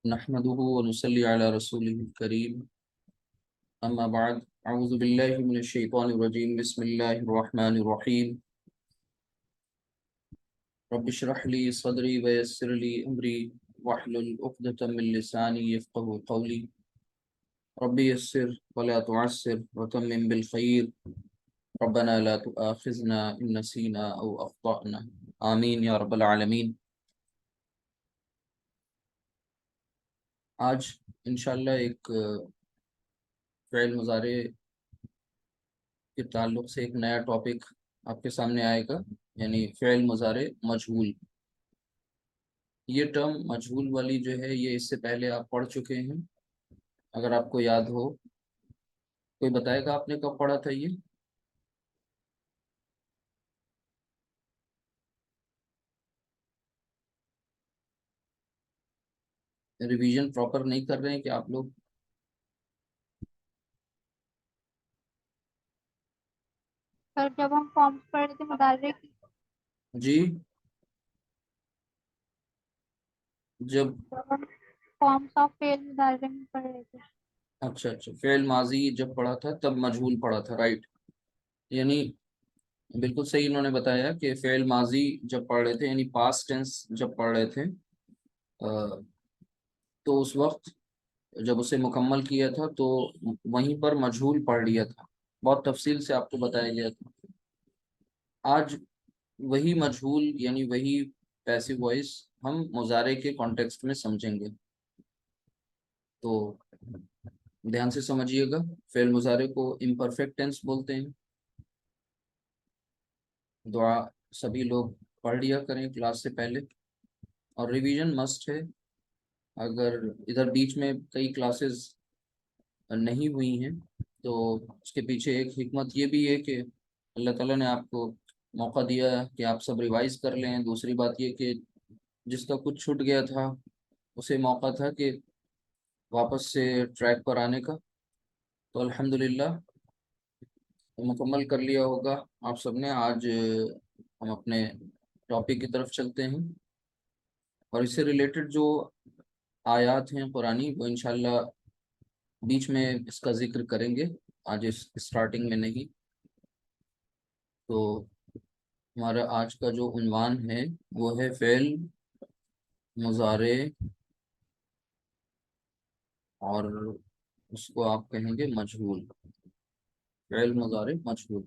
نحمده ونصلي على رسوله الكريم أما بعد أعوذ بالله من الشيطان الرجيم بسم الله الرحمن الرحيم رب اشرح لي صدري ويسر لي أمري واحلل عقدة من لساني يفقهوا قولي رب يسر ولا تعسر وتمم بالخير ربنا لا تؤاخذنا إن نسينا أو أخطأنا آمين يا رب العالمين. آج انشاءاللہ ایک فعل مضارع کے تعلق سے ایک نیا ٹاپک آپ کے سامنے آئے گا، یعنی فعل مضارع مجہول. یہ ٹرم مجہول والی جو ہے یہ اس سے پہلے آپ پڑھ چکے ہیں، اگر آپ کو یاد ہو. کوئی بتائے گا آپ نے کب پڑھا تھا یہ؟ ریویژن پراپر نہیں کر رہے ہیں کہ آپ لوگ؟ سر جب ہم فارمز پڑھ رہے تھے مدارے کی، جی، جب ہم فارمز آف فعل مدارے میں پڑھ رہے تھے. اچھا فعل ماضی جب پڑھا تھا تب مجہول پڑھا تھا، رائٹ. یعنی بالکل صحیح انہوں نے بتایا کہ فعل ماضی جب پڑھ رہے تھے یعنی پاسٹ ٹینس جب پڑھ رہے تھے تو اس وقت جب اسے مکمل کیا تھا تو وہیں پر مجہول پڑھ لیا تھا، بہت تفصیل سے آپ کو بتایا گیا تھا. آج وہی مجہول یعنی وہی پیسو وائس ہم مضارع کے کانٹیکسٹ میں سمجھیں گے، تو دھیان سے سمجھیے گا. فعل مضارع کو امپرفیکٹ ٹینس بولتے ہیں. دعا سبھی لوگ پڑھ لیا کریں کلاس سے پہلے، اور ریویژن مسٹ ہے. اگر ادھر بیچ میں کئی کلاسز نہیں ہوئی ہیں تو اس کے پیچھے ایک حکمت یہ بھی ہے کہ اللہ تعالیٰ نے آپ کو موقع دیا ہے کہ آپ سب ریوائز کر لیں. دوسری بات یہ کہ جس کا کچھ چھٹ گیا تھا اسے موقع تھا کہ واپس سے ٹریک پر آنے کا، تو الحمدللہ مکمل کر لیا ہوگا آپ سب نے. آج ہم اپنے ٹاپک کی طرف چلتے ہیں، اور اس سے ریلیٹڈ جو آیات ہیں قرآنی وہ انشاءاللہ بیچ میں اس کا ذکر کریں گے، آج اسٹارٹنگ میں نہیں. تو ہمارا آج کا جو عنوان ہے وہ ہے فعل مضارع، اور اس کو آپ کہیں گے مجہول. فعل مضارع مجہول.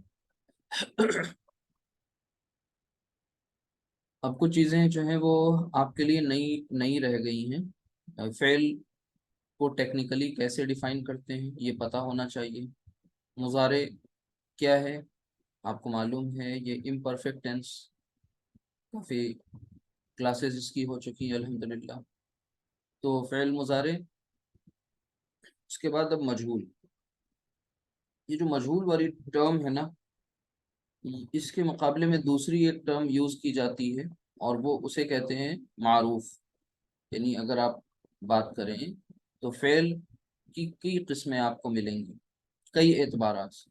اب کچھ چیزیں جو ہیں وہ آپ کے لیے نئی رہ گئی ہیں. فعل کو ٹیکنیکلی کیسے ڈیفائن کرتے ہیں یہ پتہ ہونا چاہیے. مضارع کیا ہے آپ کو معلوم ہے، یہ امپرفیکٹ ٹینس، کافی کلاسز اس کی ہو چکی ہیں الحمدللہ. تو فعل مضارع، اس کے بعد اب مجہول. یہ جو مجہول والی ٹرم ہے نا، اس کے مقابلے میں دوسری ایک ٹرم یوز کی جاتی ہے اور وہ اسے کہتے ہیں معروف. یعنی اگر آپ بات کریں تو فعل کی کئی قسمیں آپ کو ملیں گی کئی اعتبارات سے.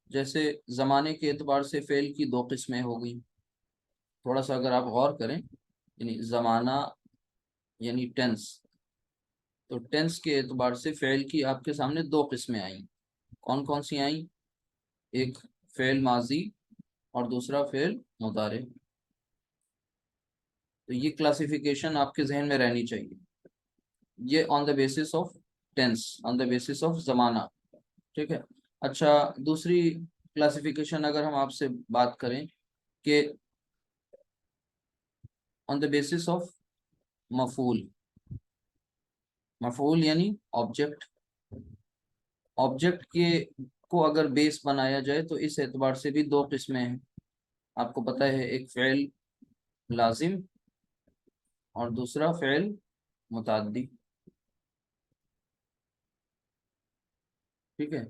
جیسے زمانے کے اعتبار سے فعل کی دو قسمیں ہو گئیں. تھوڑا سا اگر آپ غور کریں، یعنی زمانہ یعنی ٹینس، تو ٹینس کے اعتبار سے فعل کی آپ کے سامنے دو قسمیں آئیں. کون کون سی آئیں؟ ایک فعل ماضی اور دوسرا فعل مضارع. تو یہ کلاسیفیکیشن آپ کے ذہن میں رہنی چاہیے. یہ on the basis of tense, on the basis of زمانہ، ٹھیک ہے. اچھا، دوسری کلاسیفیکیشن اگر ہم آپ سے بات کریں کہ آن دا بیسس آف مفعول. مفعول یعنی آبجیکٹ. آبجیکٹ کے کو اگر بیس بنایا جائے تو اس اعتبار سے بھی دو قسمیں ہیں. آپ کو پتہ ہے، ایک فعل لازم اور دوسرا فعل متعدی، ٹھیک ہے.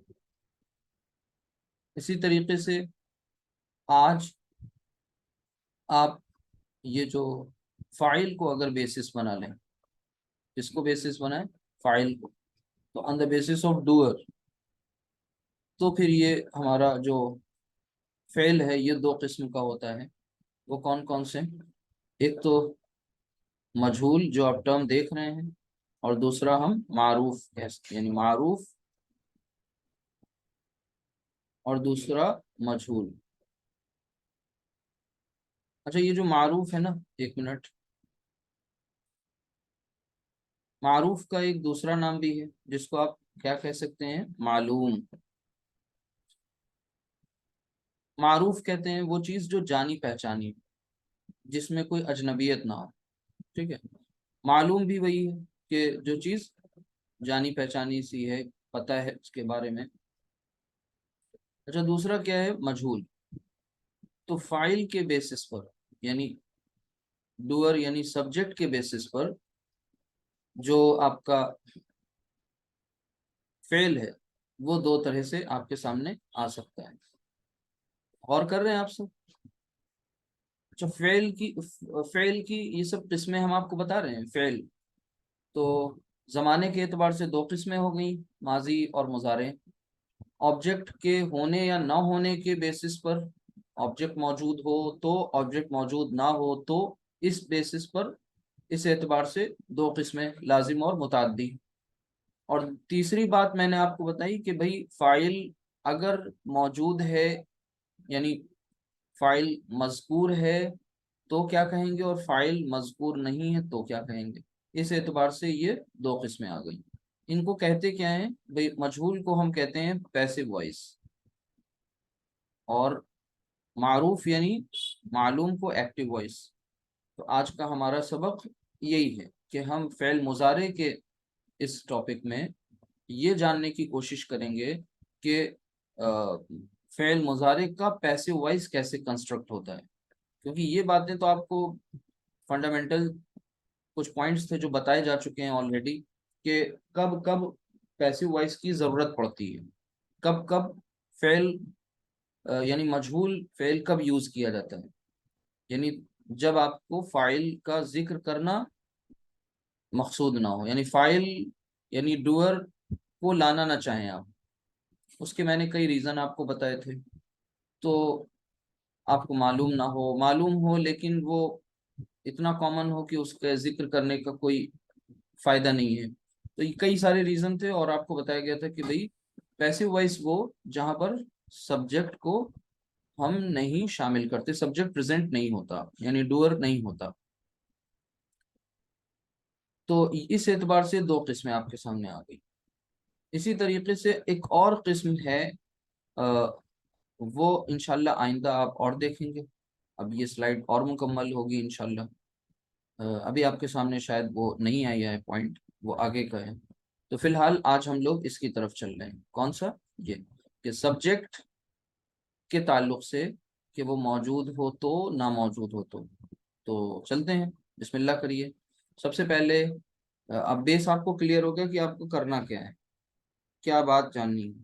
اسی طریقے سے آج آپ یہ جو فاعل کو اگر بیسس بنا لیں، کس کو بیسس بنائیں؟ فاعل کو. تو آن دا بیسس آف ڈوئر، تو پھر یہ ہمارا جو فعل ہے یہ دو قسم کا ہوتا ہے. وہ کون کون سے؟ ایک تو مجہول جو آپ ٹرم دیکھ رہے ہیں، اور دوسرا ہم معروف کہہ سکتے ہیں، یعنی معروف اور دوسرا مجہول۔ اچھا یہ جو معروف ہے نا، ایک منٹ، معروف کا ایک دوسرا نام بھی ہے جس کو آپ کیا کہہ سکتے ہیں؟ معلوم۔ معروف کہتے ہیں وہ چیز جو جانی پہچانی، جس میں کوئی اجنبیت نہ ہو، ٹھیک ہے۔ معلوم بھی وہی ہے کہ جو چیز جانی پہچانی سی ہے، پتہ ہے اس کے بارے میں۔ اچھا دوسرا کیا ہے؟ مجہول۔ تو فاعل کے بیسس پر، یعنی ڈوئر یعنی سبجیکٹ کے بیسس پر جو آپ کا فعل ہے وہ دو طرح سے آپ کے سامنے آ سکتا ہے۔ غور کر رہے ہیں آپ سب؟ اچھا فعل کی یہ سب قسمیں ہم آپ کو بتا رہے ہیں۔ فعل تو زمانے کے اعتبار سے دو قسمیں ہو گئیں، ماضی اور مضارع۔ آبجیکٹ کے ہونے یا نہ ہونے کے بیسس پر، آبجیکٹ موجود ہو تو، آبجیکٹ موجود نہ ہو تو، اس بیسس پر، اس اعتبار سے دو قسمیں، لازم اور متعدی۔ اور تیسری بات میں نے آپ کو بتائی کہ بھئی فاعل اگر موجود ہے، یعنی فاعل مذکور ہے تو کیا کہیں گے، اور فاعل مذکور نہیں ہے تو کیا کہیں گے۔ اس اعتبار سے یہ دو قسمیں آ گئی۔ ان کو کہتے کیا ہیں بھئی؟ مجہول کو ہم کہتے ہیں پیسو وائس، اور معروف یعنی معلوم کو ایکٹیو وائس۔ تو آج کا ہمارا سبق یہی ہے کہ ہم فعل مضارع کے اس ٹاپک میں یہ جاننے کی کوشش کریں گے کہ فعل مضارع کا پیسو وائس کیسے کنسٹرکٹ ہوتا ہے، کیونکہ یہ باتیں تو آپ کو فنڈامنٹل کچھ پوائنٹس تھے جو بتائے جا چکے ہیں آلریڈی، کہ کب کب پیسو وائس کی ضرورت پڑتی ہے، کب کب فعل یعنی مجہول فعل کب یوز کیا جاتا ہے، یعنی جب آپ کو فاعل کا ذکر کرنا مقصود نہ ہو، یعنی فاعل یعنی ڈوئر کو لانا نہ چاہیں آپ۔ اس کے میں نے کئی ریزن آپ کو بتائے تھے۔ تو آپ کو معلوم ہو لیکن وہ اتنا کامن ہو کہ اس کا ذکر کرنے کا کوئی فائدہ نہیں ہے، تو یہ کئی سارے ریزن تھے، اور آپ کو بتایا گیا تھا کہ بھئی پیسو وائس وہ جہاں پر سبجیکٹ کو ہم نہیں شامل کرتے، سبجیکٹ پریزنٹ نہیں ہوتا، یعنی ڈوئر نہیں ہوتا۔ تو اس اعتبار سے دو قسمیں آپ کے سامنے آ گئی۔ اسی طریقے سے ایک اور قسم ہے، وہ انشاءاللہ آئندہ آپ اور دیکھیں گے، اب یہ سلائیڈ اور مکمل ہوگی انشاءاللہ۔ ابھی آپ کے سامنے شاید وہ نہیں آیا ہے پوائنٹ، وہ آگے کا ہے۔ تو فی الحال آج ہم لوگ اس کی طرف چل رہے ہیں۔ کون سا؟ یہ کہ سبجیکٹ کے تعلق سے کہ وہ موجود ہو تو، نہ موجود ہو تو چلتے ہیں، بسم اللہ کریے۔ سب سے پہلے اب بیس آپ کو کلیئر ہو گیا کہ آپ کو کرنا کیا ہے، کیا بات جاننی ہے۔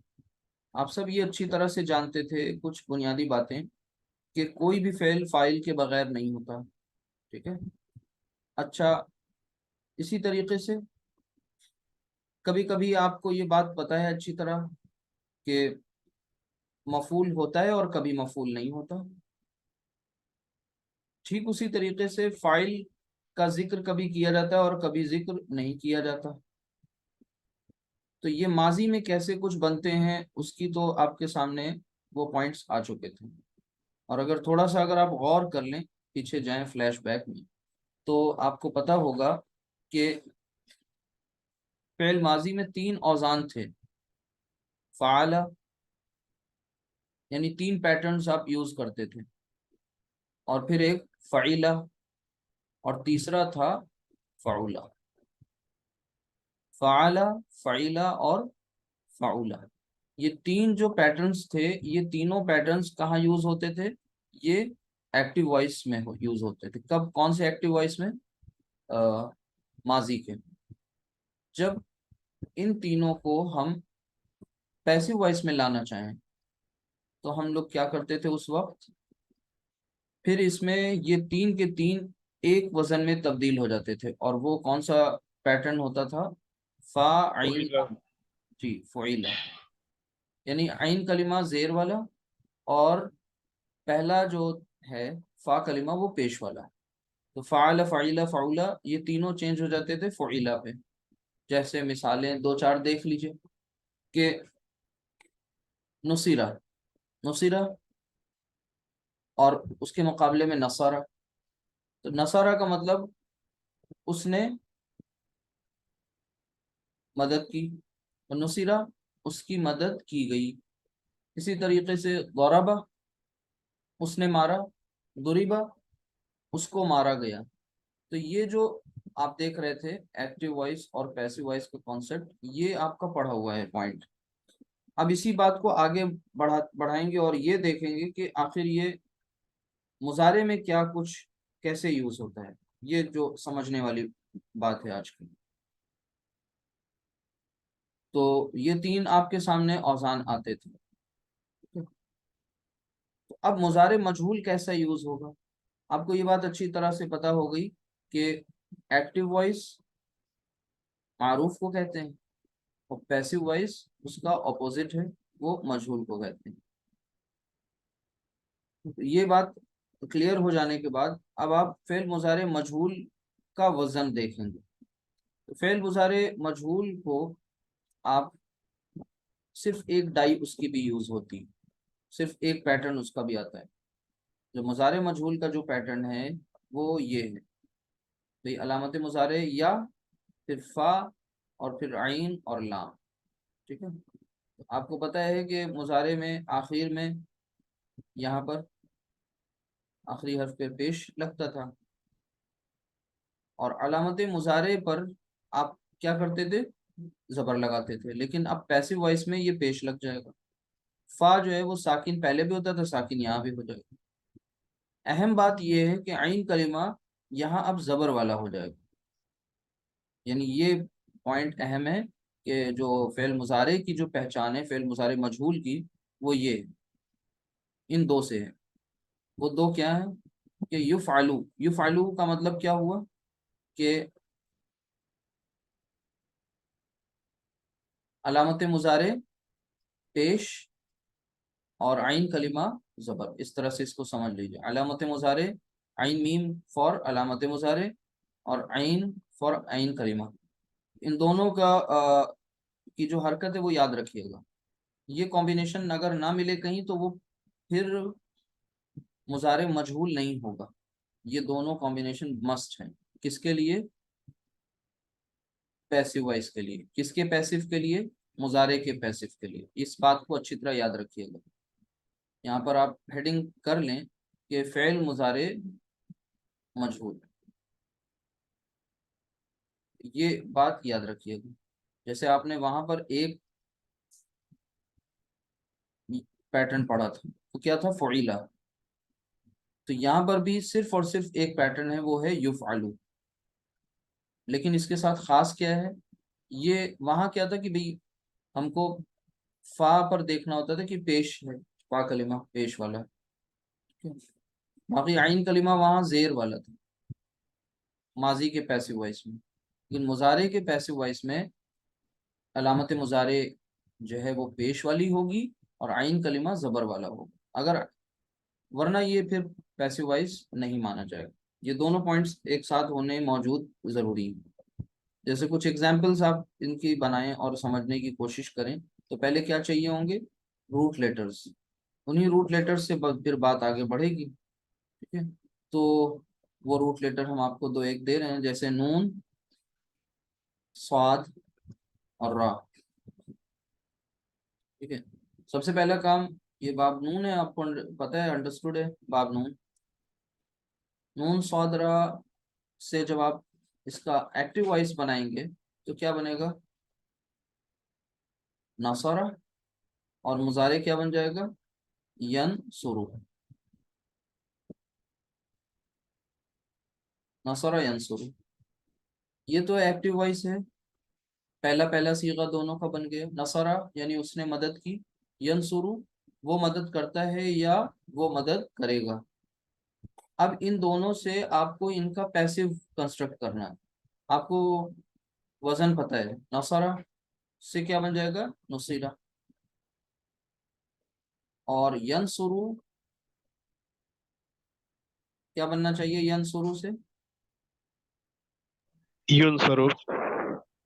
آپ سب یہ اچھی طرح سے جانتے تھے کچھ بنیادی باتیں، کہ کوئی بھی فعل فاعل کے بغیر نہیں ہوتا، ٹھیک ہے۔ اچھا اسی طریقے سے کبھی کبھی آپ کو یہ بات پتہ ہے اچھی طرح کہ مفعول ہوتا ہے اور کبھی مفعول نہیں ہوتا۔ ٹھیک اسی طریقے سے فاعل کا ذکر کبھی کیا جاتا ہے اور کبھی ذکر نہیں کیا جاتا۔ تو یہ ماضی میں کیسے کچھ بنتے ہیں اس کی تو آپ کے سامنے وہ پوائنٹس آ چکے تھے، اور اگر آپ غور کر لیں، پیچھے جائیں فلیش بیک میں، تو آپ کو پتہ ہوگا کہ فعل ماضی میں تین اوزان تھے، فعل، یعنی تین پیٹرنز آپ یوز کرتے تھے، اور پھر ایک فعیلہ، اور تیسرا تھا فعولہ۔ فعل، فعیلہ اور فعولہ، یہ تین جو پیٹرنز تھے، یہ تینوں پیٹرنز کہاں یوز ہوتے تھے؟ یہ ایکٹیو وائس میں یوز ہوتے تھے۔ کب؟ کون سے ایکٹیو وائس میں؟ ماضی کے۔ جب ان تینوں کو ہم پیسو وائس میں لانا چاہیں تو ہم لوگ کیا کرتے تھے اس وقت؟ پھر اس میں یہ تین کے تین ایک وزن میں تبدیل ہو جاتے تھے، اور وہ کون سا پیٹرن ہوتا تھا؟ فاعل، جی فعیلہ، یعنی عین کلمہ زیر والا، اور پہلا جو ہے فا کلمہ وہ پیش والا۔ تو فعل، فعیلہ، فعولہ، یہ تینوں چینج ہو جاتے تھے فعیلہ پہ۔ جیسے مثالیں دو چار دیکھ لیجئے کہ نصیرہ، نصیرہ اور اس کے مقابلے میں نصارہ. تو نصارہ کا مطلب اس نے مدد کی، اور نصیرہ اس کی مدد کی گئی. اسی طریقے سے ضربہ اس نے مارا، ضربہ اس کو مارا گیا. تو یہ جو آپ دیکھ رہے تھے ایکٹیو وائس اور پیسو وائس کا کانسیپٹ، یہ آپ کا پڑھا ہوا ہے پوائنٹ. اب اسی بات کو آگے بڑھائیں گے اور یہ دیکھیں گے کہ آخر یہ مضارع میں کیا کچھ کیسے یوز ہوتا ہے. یہ جو سمجھنے والی بات ہے آج کی. تو یہ تین آپ کے سامنے اوزان آتے تھے. تو اب مضارع مجہول کیسا یوز ہوگا؟ آپ کو یہ بات اچھی طرح سے پتا ہو گئی کہ ایکٹیو وائس معروف کو کہتے ہیں اور پیسو وائس اس کا اپوزٹ ہے، وہ مجہول کو کہتے ہیں. یہ بات کلیئر ہو جانے کے بعد اب آپ فعل مضارع مجہول کا وزن دیکھیں گے. فعل مضارع مجہول کو آپ صرف ایک ڈائی اس کی بھی یوز ہوتی، صرف ایک پیٹرن اس کا بھی آتا ہے. جو مضارع مجہول کا جو پیٹرن ہے وہ یہ ہے بھئی علامت مضارع یا پھر فا اور پھر عین اور لام. ٹھیک ہے. آپ کو پتہ ہے کہ مضارع میں آخر میں یہاں پر آخری حرف پہ پیش لگتا تھا، اور علامت مضارع پر آپ کیا کرتے تھے؟ زبر لگاتے تھے. لیکن اب پیسو وائس میں یہ پیش لگ جائے گا. فا جو ہے وہ ساکن پہلے بھی ہوتا تھا، ساکن یہاں بھی ہو جائے گا. اہم بات یہ ہے کہ عین کلمہ یہاں اب زبر والا ہو جائے گا. یعنی یہ پوائنٹ اہم ہے کہ جو فعل مضارع کی جو پہچان ہے فعل مضارع مجہول کی، وہ یہ ہے، ان دو سے ہے. وہ دو کیا ہیں کہ یفعلو. یفعلو کا مطلب کیا ہوا کہ علامت مضارع پیش اور عین کلمہ زبر. اس طرح سے اس کو سمجھ لیجیے. علامت مضارع عین میم فور علامت مضارع اور عین فور عین کلمہ. ان دونوں کا کی جو حرکت ہے وہ یاد رکھیے گا. یہ کمبینیشن اگر نہ ملے کہیں تو وہ پھر مضارع مجہول نہیں ہوگا. یہ دونوں کمبینیشن مسٹ ہیں. کس کے لیے؟ پیسو وائس کے لیے. کس کے پیسو کے لیے؟ مضارع کے پیسو کے لیے. اس بات کو اچھی طرح یاد رکھیے گا. یہاں پر آپ ہیڈنگ کر لیں کہ فعل مضارع مجہول. یہ بات یاد رکھیے گا. جیسے آپ نے وہاں پر ایک پیٹرن پڑھا تھا، تو کیا تھا؟ فعیلہ. تو یہاں پر بھی صرف اور صرف ایک پیٹرن ہے، وہ ہے یفعلو. لیکن اس کے ساتھ خاص کیا ہے؟ یہ وہاں کیا تھا کہ بھئی ہم کو فا پر دیکھنا ہوتا تھا کہ پیش ہے، فا کلمہ پیش والا. باقی عین کلمہ وہاں زیر والا تھا ماضی کے پیسو وائس میں. لیکن مضارع کے پیسو وائس میں علامت مضارع جو ہے وہ پیش والی ہوگی اور عین کلمہ زبر والا ہوگا. اگر ورنہ یہ پھر پیسو وائس نہیں مانا جائے گا. یہ دونوں پوائنٹس ایک ساتھ ہونے موجود ضروری ہیں. جیسے کچھ ایگزامپلس آپ ان کی بنائیں اور سمجھنے کی کوشش کریں. تو پہلے کیا چاہیے ہوں گے؟ Root letters. انہی روٹ لیٹرز سے پھر بات آگے بڑھے گی. ٹھیک ہے. تو وہ روٹ لیٹر ہم آپ کو دو ایک دے رہے ہیں، جیسے نون، صاد اور را. ٹھیک ہے. سب سے پہلا کام یہ باب نون ہے، آپ کو پتہ ہے، انڈرسٹوڈ ہے باب نون. نون صاد را سے جب آپ اس کا ایکٹیو وائس بنائیں گے تو کیا بنے گا؟ نصرہ. اور مضارع کیا بن جائے گا؟ ینصرو. نصرہ ینصرو. یہ تو ایکٹیو وائس ہے. پہلا صیغہ دونوں کا بن گیا. نصرہ یعنی اس نے مدد کی، ینصرو وہ مدد کرتا ہے یا وہ مدد کرے گا. اب ان دونوں سے آپ کو ان کا پیسو کنسٹرکٹ کرنا ہے. آپ کو وزن پتہ ہے. نصرہ سے کیا بن جائے گا؟ نصیرہ. اور ینصرو کیا بننا چاہیے ینصرو سے؟ ینصرو.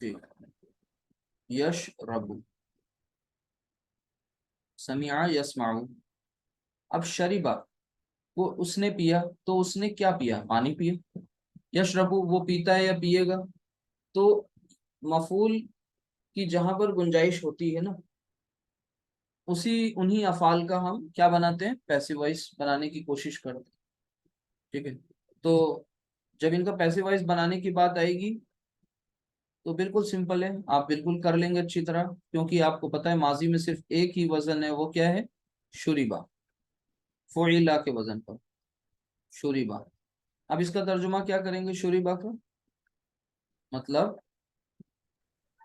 جی یش ربو، سمع یسمعو. اب شریبا وہ اس نے پیا، تو اس نے کیا پیا؟ پانی پیا. یشربو وہ پیتا ہے یا پیے گا. تو مفعول کی جہاں پر گنجائش ہوتی ہے نا، انہی افعال کا ہم کیا بناتے ہیں؟ پیسو وائس بنانے کی کوشش کرتے ہیں. ٹھیک ہے، تو جب ان کا پیسو وائس بنانے کی بات آئے گی تو بالکل سمپل ہے، آپ بالکل کر لیں گے اچھی طرح، کیونکہ آپ کو پتہ ہے ماضی میں صرف ایک ہی وزن ہے، وہ کیا ہے؟ شریبا، فعلا کے وزن پر شریبا. اب اس کا ترجمہ کیا کریں گے شریبا کا؟ مطلب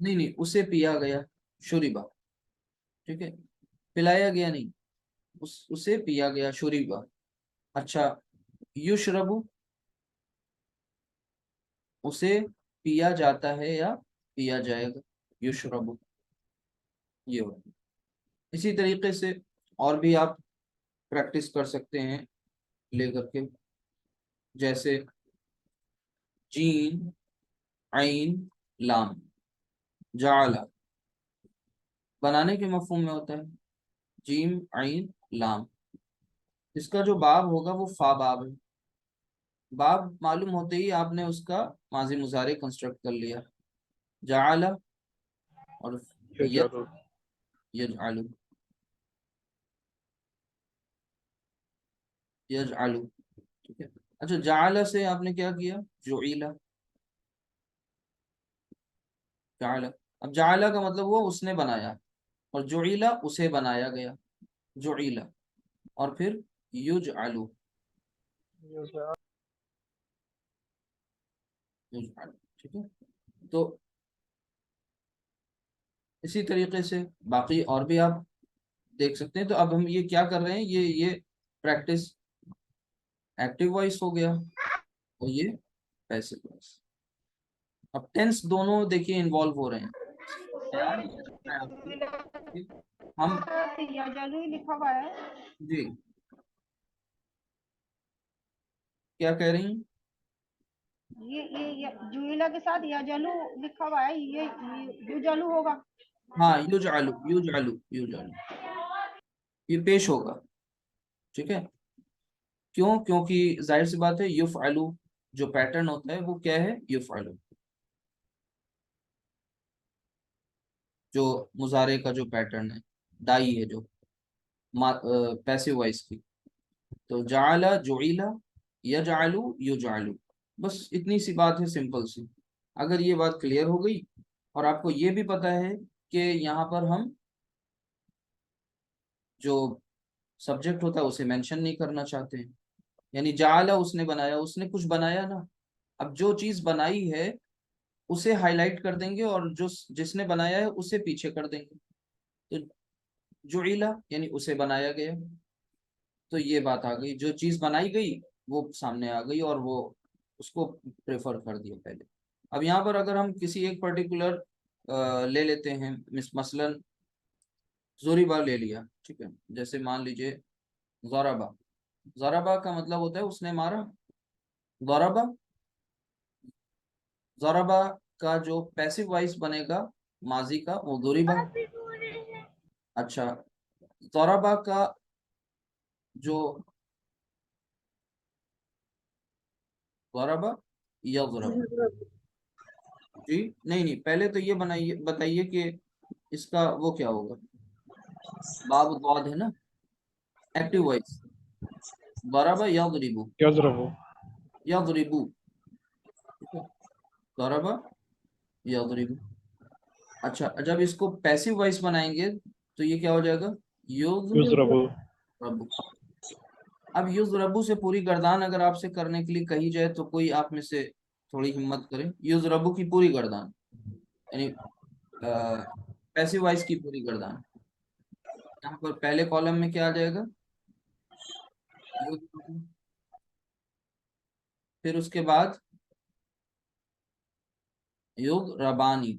نہیں نہیں، اسے پیا گیا، شریبا. ٹھیک ہے، پلایا گیا نہیں، اسے پیا گیا، شریبا. اچھا، یشربو اسے پیا جاتا ہے یا پیا جائے گا؟ یشربو یہ ہو. اسی طریقے سے اور بھی آپ پریکٹس کر سکتے ہیں لے کر کے، جیسے جین عین لام، جعل بنانے کے مفہوم میں ہوتا ہے. جیم عین لام، اس کا جو باب ہوگا وہ فا باب ہے. باب معلوم ہوتے ہی آپ نے اس کا ماضی مضارع کنسٹرکٹ کر لیا، جعل اور يجعل. یجعل. یجعل ٹھیک ہے. اچھا، جعل سے آپ نے کیا کیا؟ جعل. جعل، اب جعل کا مطلب وہ اس نے بنایا، اور جعل اسے بنایا گیا، جعل. اور پھر یجعل، یجعل. ٹھیک ہے، تو اسی طریقے سے باقی اور بھی آپ دیکھ سکتے ہیں. تو اب ہم یہ کیا کر رہے ہیں، یہ پریکٹس ایکٹیو وائس ہو گیا اور یہ پیسو وائس. اب ٹینس دونوں دیکھیے انوالو ہو رہے ہیں. خیال رکھنا ہے آپ کو کہ ہم یا جلو ہی لکھا ہوا ہے. جی کیا کہہ رہی ہیں؟ یہ جویلا کے ساتھ یا جلو لکھا ہوا ہے، یہ جلو ہوگا. ہاں، یجعلو یجعلو یجعلو یہ پیش ہوگا. ٹھیک ہے، کیوں؟ کیونکہ ظاہر سی بات ہے یفعلو جو پیٹرن ہوتا ہے وہ کیا ہے؟ یفعلو، جو مضارع کا جو پیٹرن ہے، ڈائی ہے جو پیسو وائس کی. تو جعل جعیلا یجعلو یجعلو، بس اتنی سی بات ہے، سمپل سی. اگر یہ بات کلیئر ہو گئی اور آپ کو یہ بھی پتا ہے کہ یہاں پر ہم جو سبجیکٹ ہوتا ہے اسے مینشن نہیں کرنا چاہتے ہیں، یعنی جعل اس نے بنایا، اس نے کچھ بنایا نا. اب جو چیز بنائی ہے اسے ہائی لائٹ کر دیں گے، اور جس نے بنایا ہے اسے پیچھے کر دیں گے. تو جعیلا یعنی اسے بنایا گیا. تو یہ بات آ گئی، جو چیز بنائی گئی وہ سامنے آ گئی اور وہ اس کو پریفر کر دیا پہلے. اب یہاں پر اگر ہم کسی ایک پرٹیکولر لے لیتے ہیں، مثلا زوریبا لے لیا، ٹھیک ہے، جیسے مان لیجئے ضربا. ضربا کا مطلب ہوتا ہے اس نے مارا. ضربا، ضربا کا جو پیسو وائس بنے گا ماضی کا وہ ضربا. اچھا، ضربا کا جو ضربا یضرب. جی نہیں نہیں، پہلے تو یہ بتائیے کہ اس کا وہ کیا ہوگا؟ باب ضاد ہے نا، ایکٹیو وائس. ضربا یضربو، يضرب. یضربو. ضربا یضربو. اچھا، جب اس کو پیسو وائس بنائیں گے تو یہ کیا ہو جائے گا؟ يضرب. یضربو. اب یضربو سے پوری گردان اگر آپ سے کرنے کے لیے کہی جائے تو کوئی آپ میں سے تھوڑی ہمت کرے. یضربو کی پوری گردان یعنی پیسو وائس کی پوری گردان. یہاں پر پہلے کالم میں کیا آ جائے گا؟ یضربو. پھر اس کے بعد یضربانی.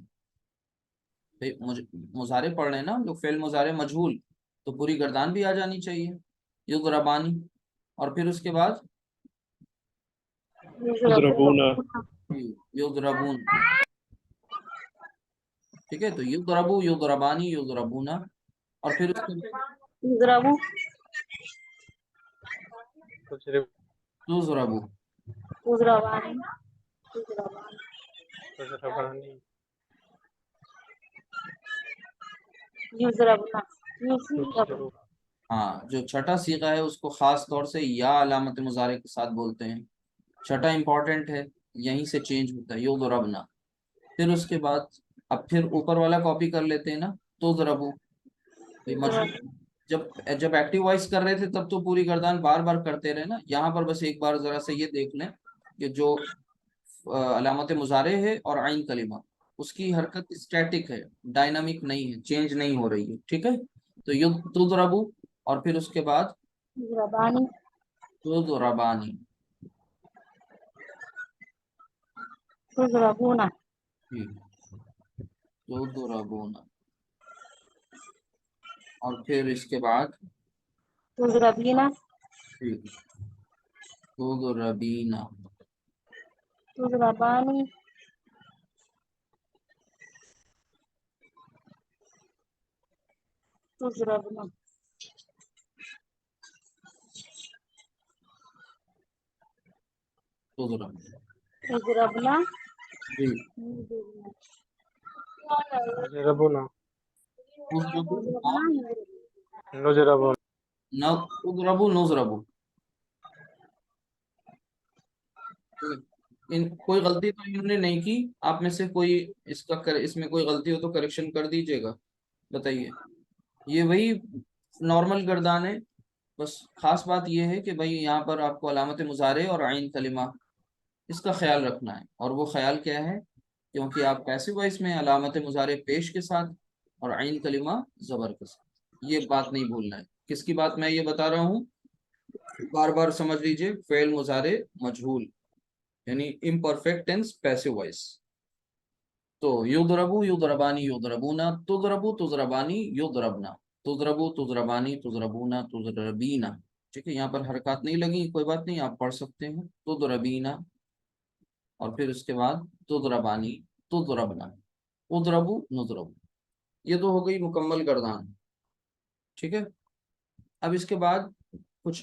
مضارع پڑھ رہے ہیں نا جو فعل مضارع مجہول، تو پوری گردان بھی آ جانی چاہیے. یضربانی. اور پھر اس کے بعد يضربون یضربون، ٹھیک ہے، تو یضربو، یضربانی، یضربونا، اور پھر اس کے يضربوا تجرب تضربو، يضربان تجربانی يضربنا يضرب ہاں جو چھٹا صیغہ ہے اس کو خاص طور سے یا علامت مضارع کے ساتھ بولتے ہیں، چھٹا امپورٹنٹ ہے، یہیں سے چینج ہوتا ہے، یضربنا۔ پھر اس کے بعد اب پھر اوپر والا کاپی کر لیتے ہیں نا، تضربو، جب جب ایکٹیو وائس کر رہے تھے تب تو پوری گردان بار بار کرتے رہے نا، یہاں پر بس ایک بار ذرا سے یہ دیکھ لیں کہ جو علامت مضارع ہے اور عین کلمہ، اس کی حرکت اسٹیٹک ہے، ڈائنامک نہیں ہے، چینج نہیں ہو رہی ہے، ٹھیک ہے، تو تضربو، اور پھر اس کے بعد يضربان تضربانی، تضربون تضربون، اور پھر اس کے بعد تضربين تضربین، تضربان تضربنا تضرب، تضربنا جی، يضربون تضربو، نضرب تضربو، نضربو، کوئی غلطی تو انہوں نے نہیں کی آپ میں سے کوئی، اس میں کوئی غلطی ہو تو کریکشن کر دیجیے گا، بتائیے، یہ وہی نارمل گردان ہے، بس خاص بات یہ ہے کہ بھائی یہاں پر آپ کو علامت مضارع اور عین کلمہ اس کا خیال رکھنا ہے، اور وہ خیال کیا ہے، کیونکہ آپ پیسو وائس میں علامت مضارع پیش کے ساتھ اور عین کلمہ زبر کے ساتھ، یہ بات نہیں بھولنا ہے، کس کی بات میں یہ بتا رہا ہوں، بار بار سمجھ لیجئے، فعل مضارع مجہول یعنی امپرفیکٹ ٹینس پیسو وائس، تو یضربو، یضربانی، یضربونا، تضربو، تضربانی، یضربنا، تضربو، تضربانی، تضربونا، تضربینا، ٹھیک ہے، یہاں پر حرکات نہیں لگی، کوئی بات نہیں، آپ پڑھ سکتے ہیں، تضربینا، اور پھر اس کے بعد تضربانی، تضربنا، اضربو، نضربو، یہ تو ہو گئی مکمل گردان، ٹھیک ہے، اب اس کے بعد کچھ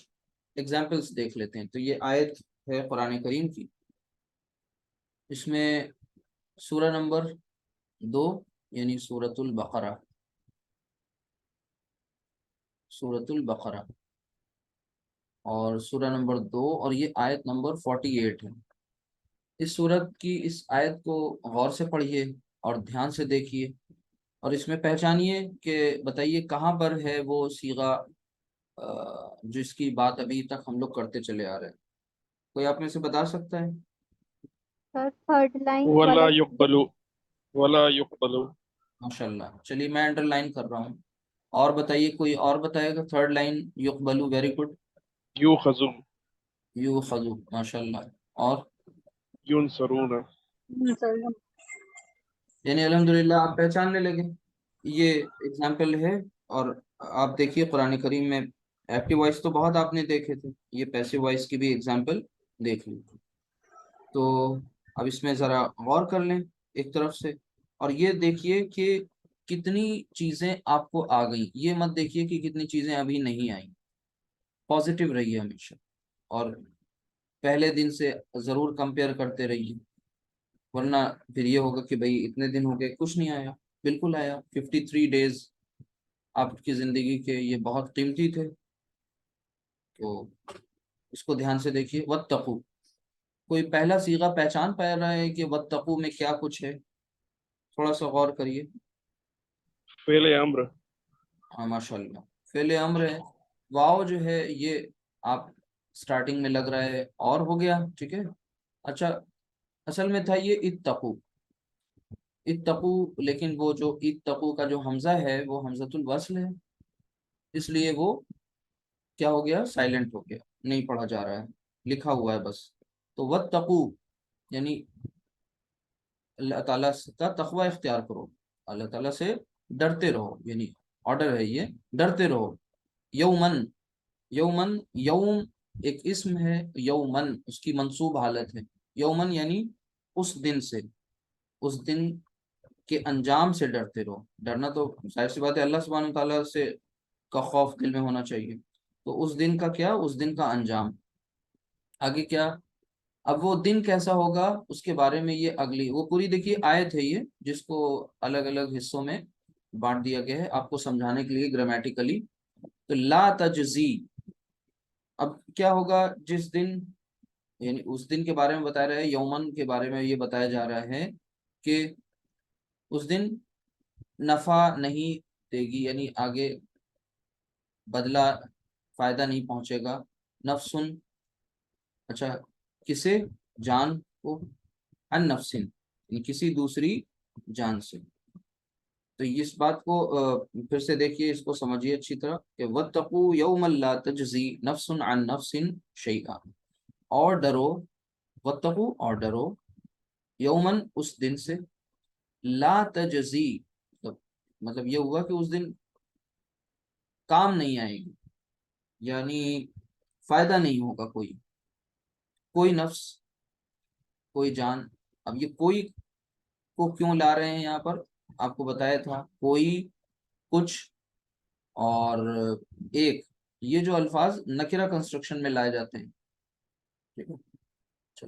ایگزامپلس دیکھ لیتے ہیں، تو یہ آیت ہے قرآن کریم کی، اس میں سورہ نمبر 2 یعنی سورۃ البقرہ، سورۃ البقرہ، اور سورہ نمبر 2، اور یہ آیت نمبر 48 ہے، اس سورت کی اس آیت کو غور سے پڑھیے اور دھیان سے دیکھیے، اور اس میں پہچانیے کہ بتائیے کہاں پر ہے وہ صیغہ جس کی بات ابھی تک ہم لوگ کرتے چلے آ رہے ہیں، کوئی آپ میں سے بتا سکتا ہے؟ سر تھرڈ لائن ولا والا يقبل ولا يقبل ماشاء اللہ، چلیے میں انڈر لائن کر رہا ہوں، اور بتائیے، کوئی اور بتائے گا، تھرڈ لائن یقبلو، ویری گڈ، يؤخذ یوخذو، ماشاء اللہ، اور ينصرون یعنی الحمدللہ آپ پہچاننے لگے، یہ اگزامپل ہے، اور آپ دیکھیے قرآن کریم میں ایکٹیو وائس تو بہت آپ نے دیکھے تھے، یہ پیسو وائس کی بھی اگزامپل دیکھ لی، تو اب اس میں ذرا غور کر لیں ایک طرف سے، اور یہ دیکھیے کہ کتنی چیزیں آپ کو آ گئیں، یہ مت دیکھیے کہ کتنی چیزیں ابھی نہیں آئیں، پازیٹیو رہیے ہمیشہ، اور پہلے دن سے ضرور کمپیئر کرتے رہیے، ورنہ پھر یہ ہوگا کہ بھئی اتنے دن ہو گئے کچھ نہیں آیا، بالکل آیا، 53 ڈیز آپ کی زندگی کے یہ بہت قیمتی تھے، تو اس کو دھیان سے دیکھیے، واتقو، کوئی پہلا صیغہ پہچان پا رہا ہے کہ واتقو میں کیا کچھ ہے، تھوڑا سا غور کریے، فعل امر ہاں ماشاء اللہ، فعل امر ہے، واو جو ہے یہ آپ سٹارٹنگ میں لگ رہا ہے اور ہو گیا، ٹھیک ہے، اچھا، اصل میں تھا یہ اتقو، اتقو، لیکن وہ جو اتقو کا جو حمزہ ہے وہ حمزۃ الوصل ہے، اس لیے وہ کیا ہو گیا، سائلنٹ ہو گیا، نہیں پڑھا جا رہا ہے، لکھا ہوا ہے بس، تو واتقو یعنی اللہ تعالیٰ کا تقوی اختیار کرو، اللہ تعالیٰ سے ڈرتے رہو، یعنی آرڈر ہے یہ، ڈرتے رہو، یومن، یومن، یوم ایک اسم ہے یومن، اس کی منصوب حالت ہے یومن یعنی اس دن سے، اس دن کے انجام سے ڈرتے رہو. ڈرنا تو ظاہر سی بات ہے اللہ سبحانہ تعالیٰ سے کا خوف دل میں ہونا چاہیے. تو اس دن کا کیا، اس دن کا انجام. آگے کیا، اب وہ دن کیسا ہوگا اس کے بارے میں یہ اگلی وہ پوری دیکھیے آیت ہے یہ، جس کو الگ الگ حصوں میں بانٹ دیا گیا ہے آپ کو سمجھانے کے لیے گرامیٹیکلی. تو لا تجزی، اب کیا ہوگا جس دن، یعنی اس دن کے بارے میں بتایا رہا ہے، یومن کے بارے میں یہ بتایا جا رہا ہے کہ اس دن نفع نہیں دے گی، یعنی آگے بدلہ فائدہ نہیں پہنچے گا. نفسن، اچھا کسے، جان کو، ان نفسن یعنی کسی دوسری جان سے. تو اس بات کو پھر سے دیکھیے، اس کو سمجھیے اچھی طرح کہ وَاتَّقُوا يَوْمًا لَا تَجْزِي نَفْسٌ عَن نَفْسٍ شَيْئًا، اور ڈرو، وَاتَّقُوا اور ڈرو، یومن اس دن سے، لا تجزی مطلب یہ ہوا کہ اس دن کام نہیں آئے گی، یعنی فائدہ نہیں ہوگا کوئی نفس، کوئی جان. اب یہ کوئی کو کیوں لا رہے ہیں یہاں پر، آپ کو بتایا تھا کوئی، کچھ اور ایک، یہ جو الفاظ نکرہ کنسٹرکشن میں لائے جاتے ہیں. ٹھیک ہے،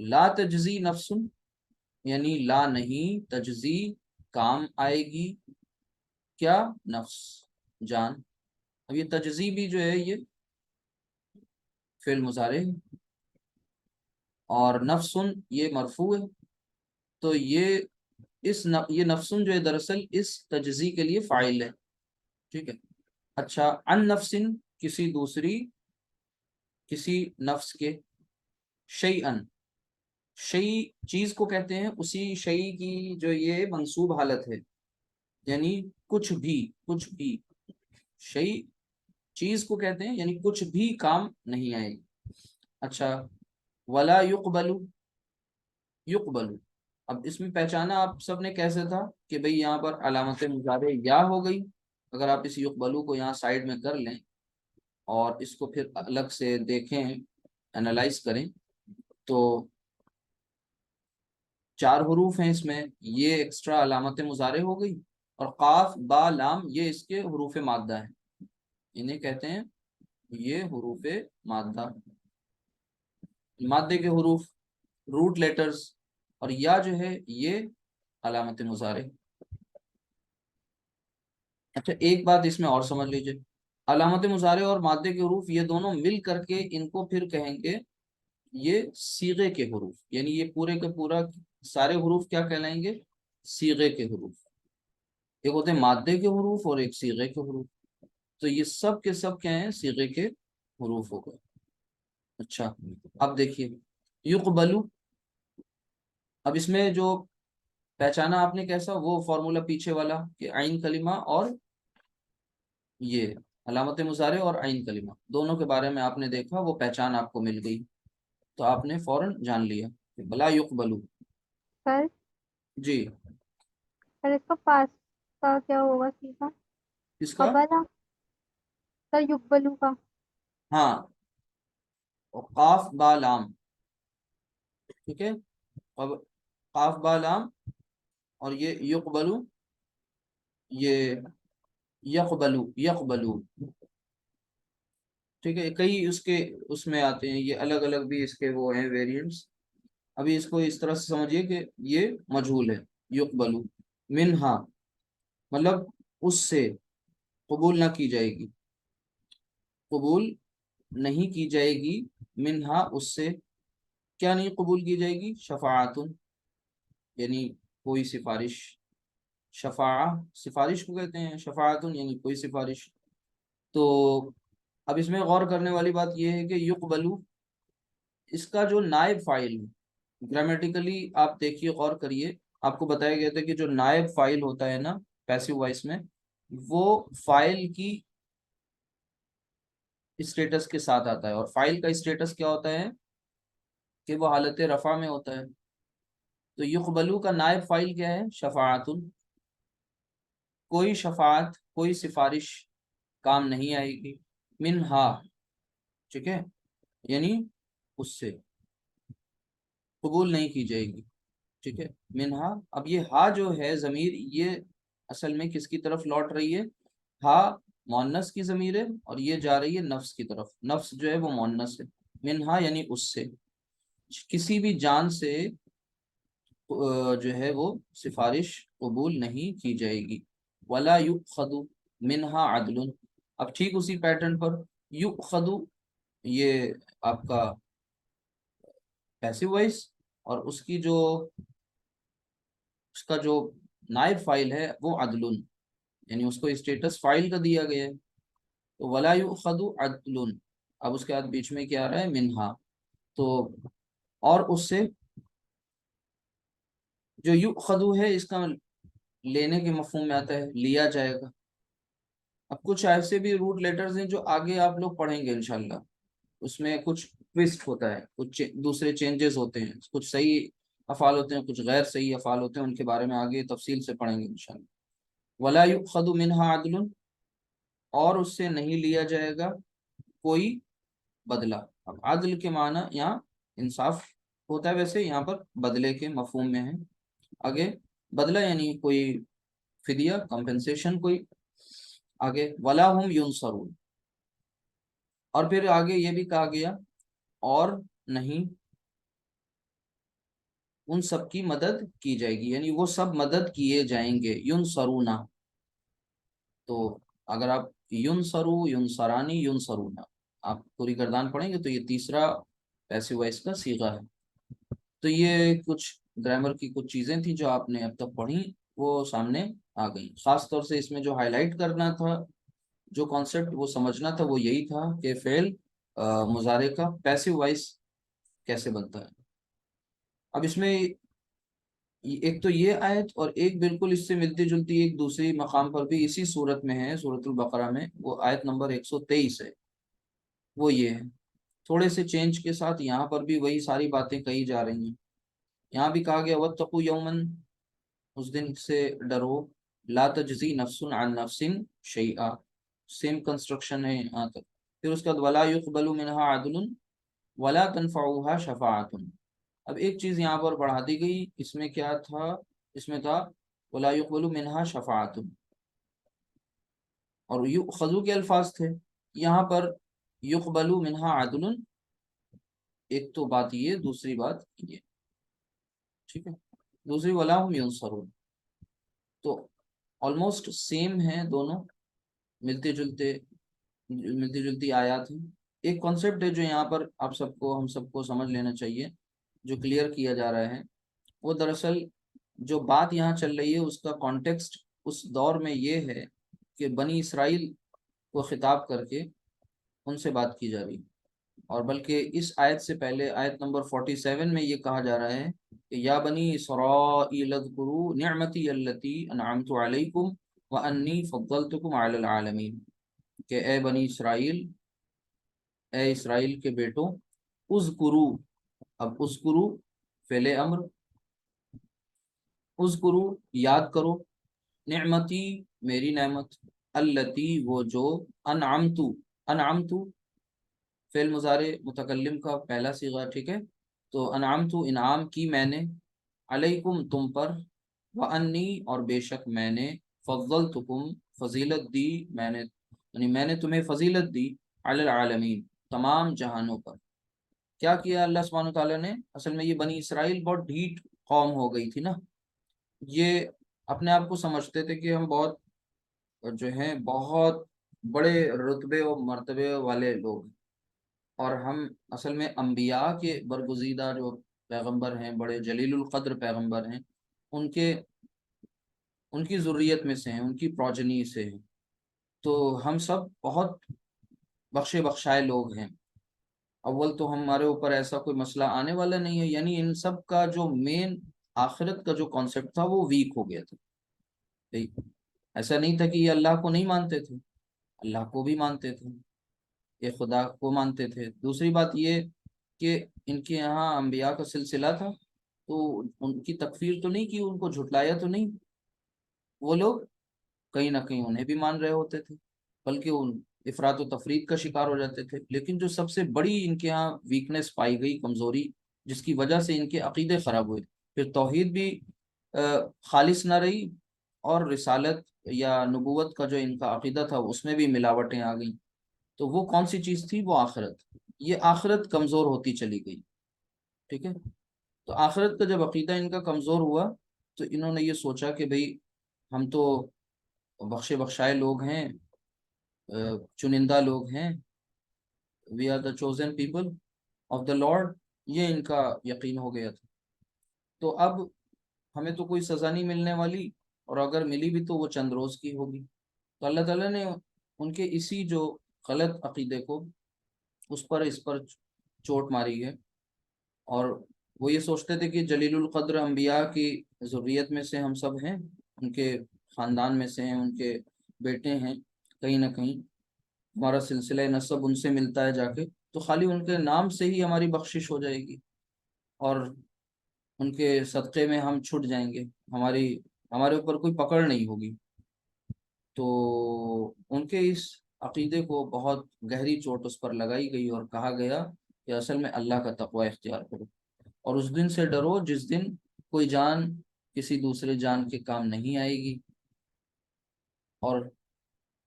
لا تجزی نفس یعنی لا نہیں، تجزی کام آئے گی، کیا، نفس، جان. اب یہ تجزی بھی جو ہے یہ فعل مضارع ہے، اور نفسن یہ مرفوع ہے. تو یہ یہ نفسن جو ہے دراصل اس تجزی کے لیے فاعل ہے. ٹھیک ہے، اچھا ان نفسن کسی دوسری، کسی نفس کے، شیئن، شیء چیز کو کہتے ہیں، اسی شیء کی جو یہ منصوب حالت ہے، یعنی کچھ بھی شیء چیز کو کہتے ہیں، یعنی کچھ بھی کام نہیں آئے گی. اچھا ولا یقبل، اب اس میں پہچانا آپ سب نے کیسے تھا کہ بھئی یہاں پر علامت مضارع یا ہو گئی. اگر آپ اس یقبلو کو یہاں سائڈ میں کر لیں اور اس کو پھر الگ سے دیکھیں، انالائز کریں، تو 4 حروف ہیں اس میں، یہ ایکسٹرا علامت مضارع ہو گئی، اور قاف با لام یہ اس کے حروف مادہ ہیں، انہیں کہتے ہیں یہ حروف مادہ، مادے کے حروف، روٹ لیٹرز. اور یا جو ہے یہ علامت مضارع. اچھا ایک بات اس میں اور سمجھ لیجئے، علامت مضارع اور مادے کے حروف یہ دونوں مل کر کے ان کو پھر کہیں گے یہ صیغے کے حروف، یعنی یہ پورے کے پورا سارے حروف کیا کہلائیں گے، صیغے کے حروف. ایک ہوتے ہیں مادے کے حروف اور ایک صیغے کے حروف. تو یہ سب کے سب کیا ہیں، صیغے کے حروف ہو گئے. اچھا اب دیکھیے یقبلو، اب اس میں جو پہچانا آپ نے کیسا، وہ فارمولا پیچھے والا کہ عین کلمہ اور یہ علامت مضارع اور عین کلمہ دونوں کے بارے میں آپ نے دیکھا، وہ پہچان آپ کو مل گئی، تو آپ نے فوراً جان لیا کہ بلا یقبلو. سر جی سر اس کا پاس کا کیا ہوگا سیکھا، اس کا، قبلا سر یقبلو کا. ہاں اور قاف با لام، ٹھیک ہے، اب قاف با لام اور یہ یقبلو، یہ یقبلو. ٹھیک ہے، کئی اس کے اس میں آتے ہیں، یہ الگ الگ بھی اس کے وہ ہیں ویریئنٹس. ابھی اس کو اس طرح سے سمجھیے کہ یہ مجہول ہے، یقبلو منہا مطلب اس سے قبول نہ کی جائے گی، قبول نہیں کی جائے گی، منہا اس سے، کیا نہیں قبول کی جائے گی، شفاعتن یعنی کوئی سفارش، سفارش کو کہتے ہیں شفاعتن یعنی کوئی سفارش. تو اب اس میں غور کرنے والی بات یہ ہے کہ یقبلو اس کا جو نائب فاعل ہے، گرامیٹیکلی آپ دیکھیے غور کریے، آپ کو بتایا گیا تھا کہ جو نائب فاعل ہوتا ہے نا پیسو وائس میں، وہ فاعل کی اسٹیٹس کے ساتھ آتا ہے، اور فاعل کا اسٹیٹس کیا ہوتا ہے کہ وہ حالت رفع میں ہوتا ہے. تو یقبلو کا نائب فاعل کیا ہے، شفاعتن، کوئی شفاعت کوئی سفارش کام نہیں آئے گی، منہا. ٹھیک ہے، یعنی اس سے قبول نہیں کی جائے گی، ٹھیک ہے. منہا، اب یہ ہا جو ہے ضمیر، یہ اصل میں کس کی طرف لوٹ رہی ہے؟ ہا مؤنث کی ضمیر ہے اور یہ جا رہی ہے نفس کی طرف. نفس جو ہے وہ مؤنث ہے. منہا یعنی اس سے، کسی بھی جان سے جو ہے وہ سفارش قبول نہیں کی جائے گی. ولا یؤخذ منہا عدل، اب ٹھیک اسی پیٹرن پر یؤخذ، یہ آپ کا پیسو وائس، اور اس کی جو اس کا جو نائب فائل ہے وہ عدل، یعنی اس کو اسٹیٹس فائل کا دیا گیا ہے. تو ولا یؤخذ عدل، اب اس کے بعد بیچ میں کیا آ رہا ہے؟ منہا. تو اور اس سے جو یؤخذ ہے اس کا لینے کے مفہوم میں آتا ہے لیا جائے گا. اب کچھ ایسے بھی روٹ لیٹرز ہیں جو آگے آپ لوگ پڑھیں گے انشاءاللہ، اس میں کچھ ٹویسٹ ہوتا ہے، کچھ دوسرے چینجز ہوتے ہیں، کچھ صحیح افعال ہوتے ہیں، کچھ غیر صحیح افعال ہوتے ہیں، ان کے بارے میں آگے تفصیل سے پڑھیں گے انشاءاللہ. ولا یؤخذ منہا عدل، اور اس سے نہیں لیا جائے گا کوئی بدلہ. اب عدل کے معنی یہاں انصاف ہوتا ہے، ویسے یہاں پر بدلے کے مفہوم میں ہے. آگے بدلہ یعنی کوئی فدیہ، کمپنسیشن کوئی. آگے ولا ہم ینصرون، اور پھر آگے یہ بھی کہا گیا اور نہیں ان سب کی مدد کی جائے گی، یعنی وہ سب مدد کیے جائیں گے. ینصرونا، تو اگر آپ ینصرو، ینصرانی، ینصرونا آپ پوری گردان پڑھیں گے تو یہ تیسرا پیسو وائس کا صیغہ ہے. تو یہ کچھ گرامر کی کچھ چیزیں تھیں جو آپ نے اب تک پڑھی، وہ سامنے آ گئی. خاص طور سے اس میں جو ہائی لائٹ کرنا تھا، جو کانسیپٹ وہ سمجھنا تھا، وہ یہی تھا کہ فعل مضارع کا پیسو وائس کیسے بنتا ہے. اب اس میں ایک تو یہ آیت اور ایک بالکل اس سے ملتی جلتی ایک دوسری مقام پر بھی اسی صورت میں ہے، سورۃ البقرہ میں، وہ آیت نمبر 123 ہے. وہ یہ ہے تھوڑے سے چینج کے ساتھ، یہاں پر بھی وہی ساری باتیں کہی جا رہی ہیں. یہاں بھی کہا گیا واتقوا یوما، اس دن سے ڈرو، لا تجزی نفس عن نفس شیئا، سیم کنسٹرکشن ہے یہاں تک. پھر اس کے بعد ولا یقبل منها عدل ولا تنفعها شفاعت. اب ایک چیز یہاں پر بڑھا دی گئی، اس میں کیا تھا؟ اس میں تھا ولا یقبل منها شفاعت، اور یؤخذ کے الفاظ تھے. یہاں پر یقبل منها عدل، ایک تو بات یہ، دوسری بات یہ، ٹھیک ہے. دوسری ولا هم ینصرون، تو آلموسٹ سیم ہیں دونوں، ملتے جلتی آیات ہیں. ایک کانسیپٹ ہے جو یہاں پر آپ سب کو، ہم سب کو سمجھ لینا چاہیے، جو کلیئر کیا جا رہا ہے. وہ دراصل جو بات یہاں چل رہی ہے اس کا کانٹیکسٹ اس دور میں یہ ہے کہ بنی اسرائیل کو خطاب کر کے ان سے بات کی جا رہی ہے. اور بلکہ اس آیت سے پہلے آیت نمبر 47 میں یہ کہا جا رہا ہے کہ یا بنی اسرائیل اذکروا نعمتی التی انعمت علیکم وانی فضلتکم علی العالمین، کہ اے بنی اسرائیل، اے اسرائیل کے بیٹوں، اذکرو، اب اذکرو فعل امر، اذکرو یاد کرو، نعمتی میری نعمت، التی وہ جو، انعمتو فعل مضارع متکلم کا پہلا صیغہ، ٹھیک ہے. تو انعمت انعام کی میں نے، علیکم تم پر، وانی اور بے شک میں نے، فضلتکم فضیلت دی میں نے، یعنی میں نے تمہیں فضیلت دی، علی العالمین تمام جہانوں پر. کیا کیا اللہ سبحانہ تعالیٰ نے؟ اصل میں یہ بنی اسرائیل بہت ڈھیٹ قوم ہو گئی تھی نا. یہ اپنے آپ کو سمجھتے تھے کہ ہم بہت جو ہیں بہت بڑے رتبے و مرتبے والے لوگ ہیں، اور ہم اصل میں انبیاء کے برگزیدہ جو پیغمبر ہیں، بڑے جلیل القدر پیغمبر ہیں، ان کی ذریت میں سے ہیں، ان کی پروجنی سے ہیں. تو ہم سب بہت بخشے بخشائے لوگ ہیں. اول تو ہمارے اوپر ایسا کوئی مسئلہ آنے والا نہیں ہے، یعنی ان سب کا جو مین آخرت کا جو کانسیپٹ تھا وہ ویک ہو گیا تھا. ایسا نہیں تھا کہ یہ اللہ کو نہیں مانتے تھے، اللہ کو بھی مانتے تھے، یہ خدا کو مانتے تھے. دوسری بات یہ کہ ان کے یہاں انبیاء کا سلسلہ تھا، تو ان کی تکفیر تو نہیں کی، ان کو جھٹلایا تو نہیں. وہ لوگ کہیں نہ کہیں انہیں بھی مان رہے ہوتے تھے، بلکہ افراط و تفریط کا شکار ہو جاتے تھے. لیکن جو سب سے بڑی ان کے ہاں ویکنیس پائی گئی، کمزوری، جس کی وجہ سے ان کے عقیدے خراب ہوئے، پھر توحید بھی خالص نہ رہی، اور رسالت یا نبوت کا جو ان کا عقیدہ تھا اس میں بھی ملاوٹیں آ گئیں. تو وہ کون سی چیز تھی؟ وہ آخرت. یہ آخرت کمزور ہوتی چلی گئی. ٹھیک ہے. تو آخرت کا جب عقیدہ ان کا کمزور ہوا تو انہوں نے یہ سوچا کہ بھئی ہم تو بخشے بخشائے لوگ ہیں، چنندہ لوگ ہیں، we are the chosen people of the Lord. یہ ان کا یقین ہو گیا تھا. تو اب ہمیں تو کوئی سزا نہیں ملنے والی، اور اگر ملی بھی تو وہ چند روز کی ہوگی. تو اللہ تعالیٰ نے ان کے اسی جو غلط عقیدے کو اس پر چوٹ ماری ہے. اور وہ یہ سوچتے تھے کہ جلیل القدر انبیاء کی ذریت میں سے ہم سب ہیں، ان کے خاندان میں سے ہیں، ان کے بیٹے ہیں، کہیں نہ کہیں ہمارا سلسلہ نسب ان سے ملتا ہے جا کے، تو خالی ان کے نام سے ہی ہماری بخشش ہو جائے گی، اور ان کے صدقے میں ہم چھٹ جائیں گے، ہمارے اوپر کوئی پکڑ نہیں ہوگی. تو ان کے اس عقیدے کو بہت گہری چوٹ اس پر لگائی گئی، اور کہا گیا کہ اصل میں اللہ کا تقوی اختیار کرو، اور اس دن سے ڈرو جس دن کوئی جان کسی دوسرے جان کے کام نہیں آئے گی، اور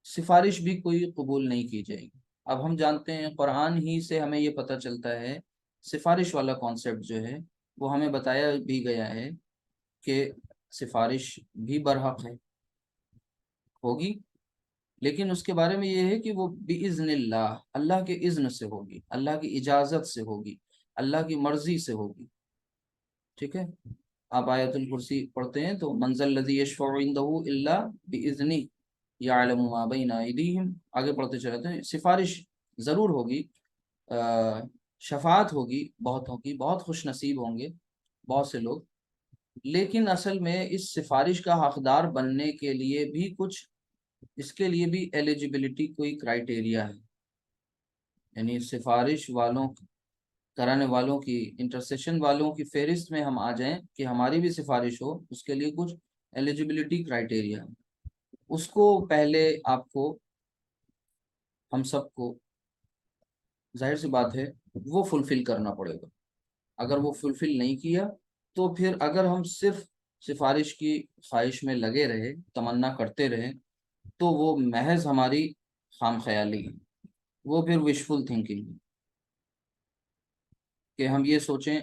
سفارش بھی کوئی قبول نہیں کی جائے گی. اب ہم جانتے ہیں قرآن ہی سے ہمیں یہ پتہ چلتا ہے، سفارش والا کانسیپٹ جو ہے وہ ہمیں بتایا بھی گیا ہے کہ سفارش بھی برحق ہے، ہوگی، لیکن اس کے بارے میں یہ ہے کہ وہ بِإِذْنِ اللہ، اللہ کے اذن سے ہوگی، اللہ کی اجازت سے ہوگی، اللہ کی مرضی سے ہوگی. ٹھیک ہے. آپ آیت الکرسی پڑھتے ہیں تو من ذا الذی یشفع عنده الا بإذنہ یعلم ما بین ایدیہم، آگے پڑھتے چلتے ہیں. سفارش ضرور ہوگی، شفاعت ہوگی، بہت خوش نصیب ہوں گے بہت سے لوگ، لیکن اصل میں اس سفارش کا حقدار بننے کے لیے بھی کچھ، اس کے لیے بھی ایلیجیبلٹی کوئی کرائٹیریا ہے. یعنی سفارش والوں، کرانے والوں کی، انٹرسیشن والوں کی فہرست میں ہم آ جائیں کہ ہماری بھی سفارش ہو، اس کے لیے کچھ ایلیجیبلٹی کرائٹیریا ہے. اس کو پہلے آپ کو، ہم سب کو، ظاہر سی بات ہے وہ فلفل کرنا پڑے گا. اگر وہ فلفل نہیں کیا تو پھر اگر ہم صرف سفارش کی خواہش میں لگے رہے، تمنا کرتے رہے، تو وہ محض ہماری خام خیالی ہے، وہ پھر وشفل تھنکنگ ہے. کہ ہم یہ سوچیں،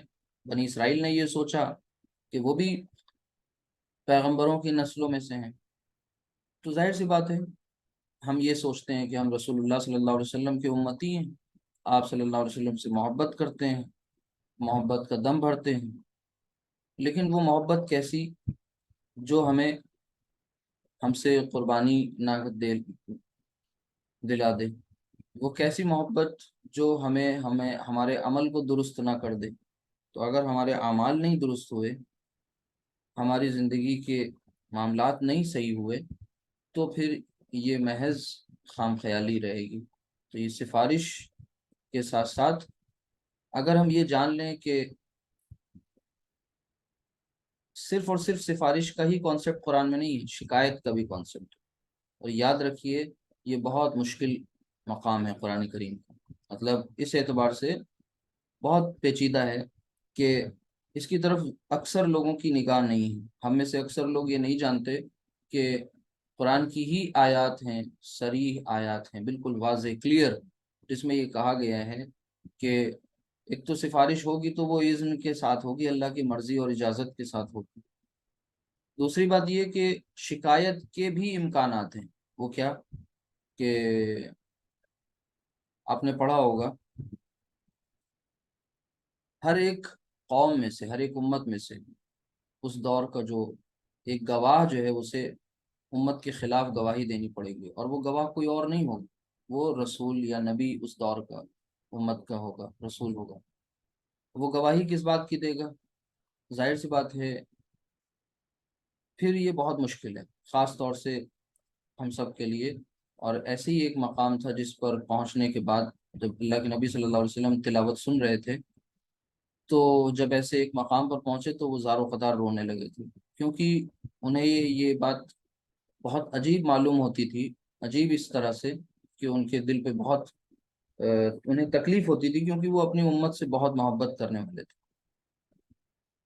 بنی اسرائیل نے یہ سوچا کہ وہ بھی پیغمبروں کی نسلوں میں سے ہیں، تو ظاہر سی بات ہے ہم یہ سوچتے ہیں کہ ہم رسول اللہ صلی اللہ علیہ وسلم کے امتی ہیں، آپ صلی اللہ علیہ وسلم سے محبت کرتے ہیں، محبت کا دم بھرتے ہیں. لیکن وہ محبت کیسی جو ہم سے قربانی نہ دلا دے؟ وہ کیسی محبت جو ہمیں ہمارے عمل کو درست نہ کر دے؟ تو اگر ہمارے اعمال نہیں درست ہوئے، ہماری زندگی کے معاملات نہیں صحیح ہوئے، تو پھر یہ محض خام خیالی رہے گی. تو یہ سفارش کے ساتھ ساتھ اگر ہم یہ جان لیں کہ صرف اور صرف سفارش کا ہی کانسیپٹ قرآن میں نہیں ہے، شکایت کا بھی کانسیپٹ. اور یاد رکھیے یہ بہت مشکل مقام ہے قرآن کریم کا، مطلب اس اعتبار سے بہت پیچیدہ ہے کہ اس کی طرف اکثر لوگوں کی نگاہ نہیں ہے. ہم میں سے اکثر لوگ یہ نہیں جانتے کہ قرآن کی ہی آیات ہیں، صریح آیات ہیں، بالکل واضح کلیئر، جس میں یہ کہا گیا ہے کہ ایک تو سفارش ہوگی تو وہ اذن کے ساتھ ہوگی، اللہ کی مرضی اور اجازت کے ساتھ ہوگی. دوسری بات یہ کہ شکایت کے بھی امکانات ہیں. وہ کیا کہ آپ نے پڑھا ہوگا ہر ایک قوم میں سے، ہر ایک امت میں سے اس دور کا جو ایک گواہ جو ہے اسے امت کے خلاف گواہی دینی پڑے گی، اور وہ گواہ کوئی اور نہیں ہوگا، وہ رسول یا نبی اس دور کا امت کا ہوگا، رسول ہوگا. وہ گواہی کس بات کی دے گا؟ ظاہر سی بات ہے پھر یہ بہت مشکل ہے، خاص طور سے ہم سب کے لیے. اور ایسے ہی ایک مقام تھا جس پر پہنچنے کے بعد جب اللہ کے نبی صلی اللہ علیہ وسلم تلاوت سن رہے تھے، تو جب ایسے ایک مقام پر پہنچے تو وہ زار و قطار رونے لگے تھے، کیونکہ انہیں یہ بات بہت عجیب معلوم ہوتی تھی، عجیب اس طرح سے کہ ان کے دل پہ بہت انہیں تکلیف ہوتی تھی، کیونکہ وہ اپنی امت سے بہت محبت کرنے والے تھے۔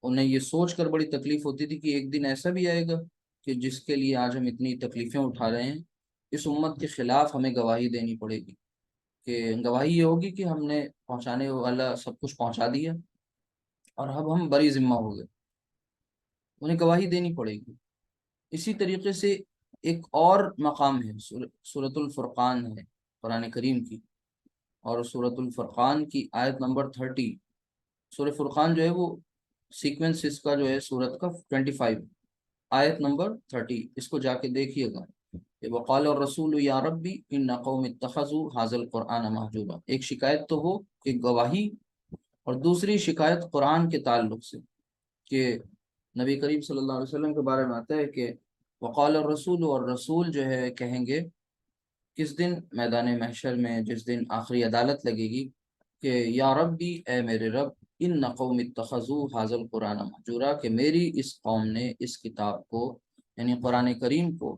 انہیں یہ سوچ کر بڑی تکلیف ہوتی تھی کہ ایک دن ایسا بھی آئے گا کہ جس کے لیے آج ہم اتنی تکلیفیں اٹھا رہے ہیں، اس امت کے خلاف ہمیں گواہی دینی پڑے گی، کہ گواہی یہ ہوگی کہ ہم نے پہنچانے والا سب کچھ پہنچا دیا اور اب ہم بری ذمہ ہو گئے، انہیں گواہی دینی پڑے گی۔ اسی طریقے سے ایک اور مقام ہے، سورۃ الفرقان ہے قرآن کریم کی، اور سورۃ الفرقان کی آیت نمبر 30، سورہ فرقان جو ہے وہ سیکوینس اس کا جو ہے سورت کا 25، آیت نمبر 30، اس کو جا کے دیکھیے گا کہ وقال الرسول یا ربی ان قوم اتخذوا هذا القرآن مہجورا۔ ایک شکایت تو وہ کہ گواہی، اور دوسری شکایت قرآن کے تعلق سے، کہ نبی کریم صلی اللہ علیہ وسلم کے بارے میں آتا ہے کہ وقال الرسول، اور رسول جو ہے کہیں گے کس دن؟ میدان محشر میں، جس دن آخری عدالت لگے گی، کہ یا ربی، اے میرے رب، ان قوم اتخذوا هذا القرآن مہجورا، کہ میری اس قوم نے اس کتاب کو یعنی قرآن کریم کو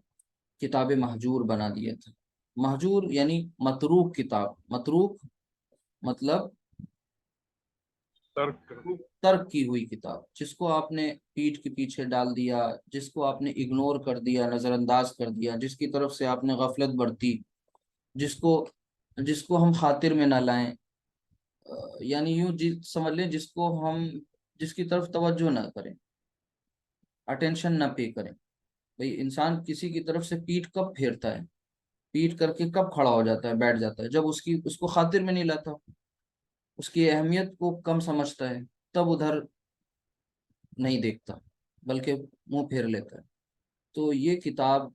کتاب مہجور بنا دیا تھا۔ مہجور یعنی متروک کتاب، متروک مطلب ترک کر دو۔ ترک کی ہوئی کتاب، جس کو آپ نے پیٹھ کے پیچھے ڈال دیا، جس کو آپ نے اگنور کر دیا، نظر انداز کر دیا، جس کی طرف سے آپ نے غفلت برتی، جس کو ہم خاطر میں نہ لائیں، یعنی یوں سمجھ لیں جس کی طرف توجہ نہ کریں، اٹینشن نہ پے کریں۔ بھئی انسان کسی کی طرف سے پیٹھ کب پھیرتا ہے، پیٹھ کر کے کب کھڑا ہو جاتا ہے، بیٹھ جاتا ہے؟ جب اس کو خاطر میں نہیں لاتا، اس کی اہمیت کو کم سمجھتا ہے، تب ادھر نہیں دیکھتا بلکہ منہ پھیر لیتا ہے۔ تو یہ کتاب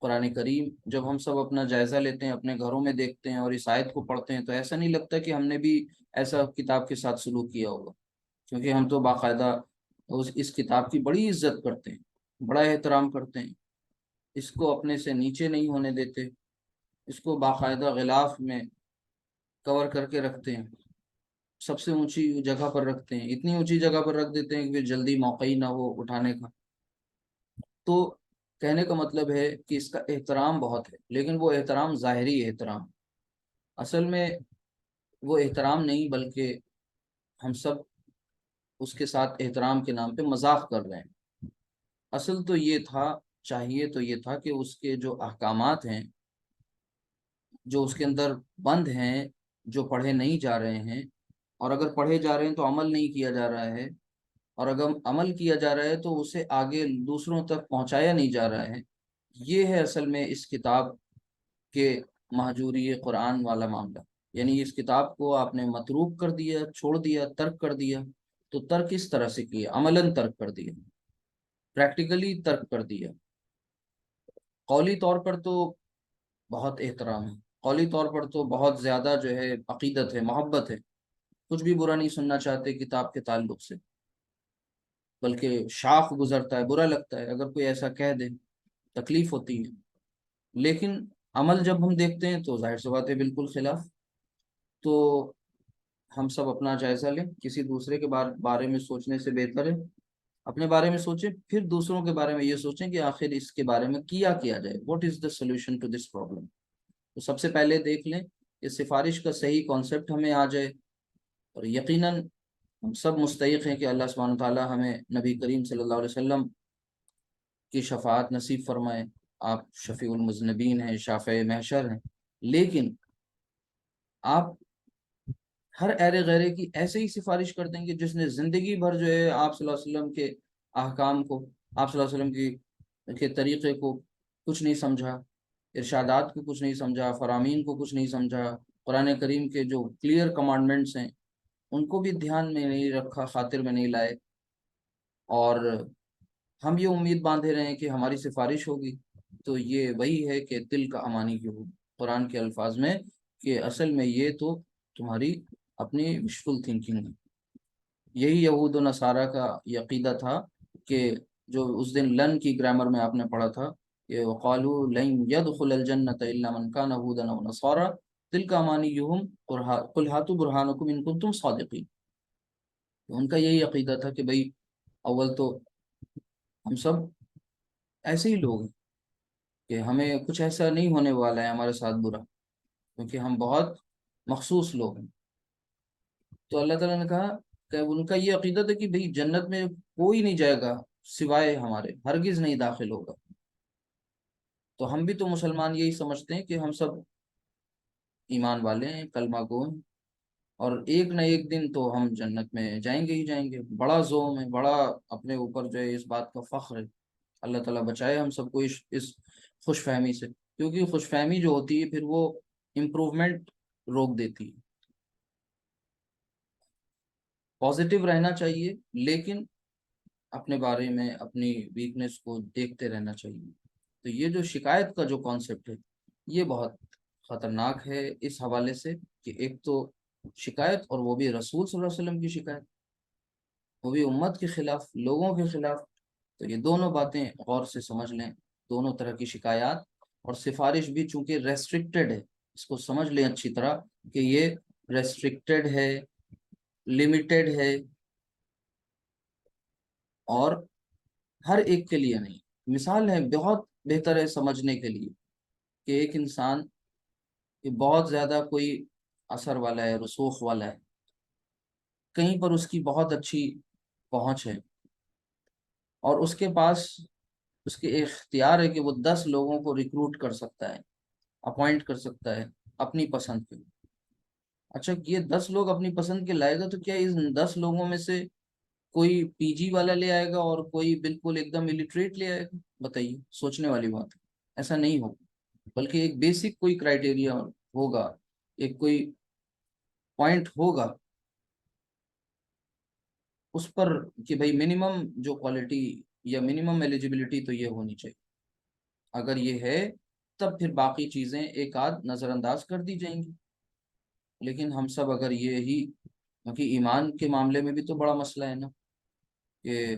قرآن کریم جب ہم سب اپنا جائزہ لیتے ہیں، اپنے گھروں میں دیکھتے ہیں اور اس آیت کو پڑھتے ہیں، تو ایسا نہیں لگتا کہ ہم نے بھی ایسا کتاب کے ساتھ سلوک کیا ہوگا، کیونکہ ہم تو باقاعدہ اس کتاب کی بڑی عزت کرتے ہیں، بڑا احترام کرتے ہیں، اس کو اپنے سے نیچے نہیں ہونے دیتے، اس کو باقاعدہ غلاف میں کور کر کے رکھتے ہیں، سب سے اونچی جگہ پر رکھتے ہیں، اتنی اونچی جگہ پر رکھ دیتے ہیں کہ جلدی موقع ہی نہ ہو اٹھانے کا۔ تو کہنے کا مطلب ہے کہ اس کا احترام بہت ہے، لیکن وہ احترام ظاہری احترام، اصل میں وہ احترام نہیں، بلکہ ہم سب اس کے ساتھ احترام کے نام پہ مذاق کر رہے ہیں۔ اصل تو یہ تھا، چاہیے تو یہ تھا کہ اس کے جو احکامات ہیں، جو اس کے اندر بند ہیں، جو پڑھے نہیں جا رہے ہیں، اور اگر پڑھے جا رہے ہیں تو عمل نہیں کیا جا رہا ہے، اور اگر عمل کیا جا رہا ہے تو اسے آگے دوسروں تک پہنچایا نہیں جا رہا ہے، یہ ہے اصل میں اس کتاب کے مہجوری قرآن والا معاملہ۔ یعنی اس کتاب کو آپ نے متروک کر دیا، چھوڑ دیا، ترک کر دیا، تو ترک اس طرح سے کیا، عملاً ترک کر دیا، پریکٹیکلی ترک کر دیا۔ قولی طور پر تو بہت احترام ہے، قولی طور پر تو بہت زیادہ جو ہے عقیدت ہے، محبت ہے، کچھ بھی برا نہیں سننا چاہتے کتاب کے تعلق سے، بلکہ شاخ گزرتا ہے، برا لگتا ہے اگر کوئی ایسا کہہ دے، تکلیف ہوتی ہے، لیکن عمل جب ہم دیکھتے ہیں تو ظاہر سی بات ہے بالکل خلاف۔ تو ہم سب اپنا جائزہ لیں، کسی دوسرے کے بارے میں سوچنے سے بہتر ہے اپنے بارے میں سوچیں، پھر دوسروں کے بارے میں یہ سوچیں کہ آخر اس کے بارے میں کیا جائے، what is the solution to this problem. تو سب سے پہلے دیکھ لیں کہ سفارش کا صحیح کانسیپٹ ہمیں آ جائے، اور یقیناً ہم سب مستحق ہیں کہ اللہ سبحانہ تعالیٰ ہمیں نبی کریم صلی اللہ علیہ وسلم کی شفاعت نصیب فرمائے۔ آپ شفیع المذنبین ہیں، شافع محشر ہیں، لیکن آپ ہر ایرے غیرے کی ایسے ہی سفارش کر دیں گے جس نے زندگی بھر جو ہے آپ صلی اللہ علیہ وسلم کے احکام کو، آپ صلی اللہ علیہ وسلم کے طریقے کو کچھ نہیں سمجھا، ارشادات کو کچھ نہیں سمجھا، فرامین کو کچھ نہیں سمجھا، قرآن کریم کے جو کلیئر کمانڈمنٹس ہیں ان کو بھی دھیان میں نہیں رکھا، خاطر میں نہیں لائے، اور ہم یہ امید باندھے رہے ہیں کہ ہماری سفارش ہوگی، تو یہ وہی ہے کہ دل کا امانی کی ہو، قرآن کے الفاظ میں، کہ اصل میں یہ تو تمہاری اپنی وشفل تھنکنگ ہے۔ یہی یہود و نصارہ کا یہ عقیدہ تھا، کہ جو اس دن لن کی گرامر میں آپ نے پڑھا تھا کہ وقالوا لن يدخل الجنة الا من كان هودا او نصارى تلك امانيهم قل هاتوا برهانكم ان كنتم صادقين۔ ان کا یہی عقیدہ تھا کہ بھئی اول تو ہم سب ایسے ہی لوگ ہیں کہ ہمیں کچھ ایسا نہیں ہونے والا ہے ہمارے ساتھ برا، کیونکہ ہم بہت مخصوص لوگ ہیں. تو اللہ تعالیٰ نے کہا کہ ان کا یہ عقیدت ہے کہ بھئی جنت میں کوئی نہیں جائے گا سوائے ہمارے، ہرگز نہیں داخل ہوگا. تو ہم بھی تو مسلمان یہی سمجھتے ہیں کہ ہم سب ایمان والے ہیں، کلمہ گو ہیں، اور ایک نہ ایک دن تو ہم جنت میں جائیں گے ہی جائیں گے. بڑا زوم ہے، بڑا اپنے اوپر جو ہے اس بات کا فخر ہے. اللہ تعالیٰ بچائے ہم سب کو اس خوش فہمی سے، کیونکہ خوش فہمی جو ہوتی ہے پھر وہ امپروومنٹ روک دیتی ہے. پازیٹیو رہنا چاہیے لیکن اپنے بارے میں اپنی ویکنس کو دیکھتے رہنا چاہیے. تو یہ جو شکایت کا جو کانسیپٹ ہے یہ بہت خطرناک ہے اس حوالے سے کہ ایک تو شکایت، اور وہ بھی رسول صلی اللہ علیہ وسلم کی شکایت، وہ بھی امت کے خلاف، لوگوں کے خلاف. تو یہ دونوں باتیں غور سے سمجھ لیں، دونوں طرح کی شکایات اور سفارش بھی چونکہ ریسٹرکٹیڈ ہے، اس کو سمجھ لیں اچھی طرح کہ یہ ریسٹرکٹیڈ ہے، لمیٹیڈ ہے، اور ہر ایک کے لیے نہیں. مثال ہے بہت بہتر ہے سمجھنے کے لیے کہ ایک انسان کہ بہت زیادہ کوئی اثر والا ہے، رسوخ والا ہے، کہیں پر اس کی بہت اچھی پہنچ ہے، اور اس کے پاس اس کے اختیار ہے کہ وہ 10 لوگوں کو ریکروٹ کر سکتا ہے، اپوائنٹ کر سکتا ہے اپنی پسند کے. اچھا یہ 10 لوگ اپنی پسند کے لائے گا تو کیا اس 10 لوگوں میں سے کوئی پی جی والا لے آئے گا اور کوئی بالکل ایک دم الٹریٹ لے آئے گا؟ بتائیے، سوچنے والی بات ہے. ایسا نہیں ہوگا، بلکہ ایک بیسک کوئی کرائٹیریا ہوگا، ایک کوئی پوائنٹ ہوگا اس پر کہ بھئی منیمم جو کوالٹی یا منیمم ایلیجیبلٹی تو یہ ہونی چاہیے. اگر یہ ہے تب پھر باقی چیزیں ایک آدھ نظر انداز کر دی جائیں گی. لیکن ہم سب اگر یہی، کیونکہ ایمان کے معاملے میں بھی تو بڑا مسئلہ ہے نا، کہ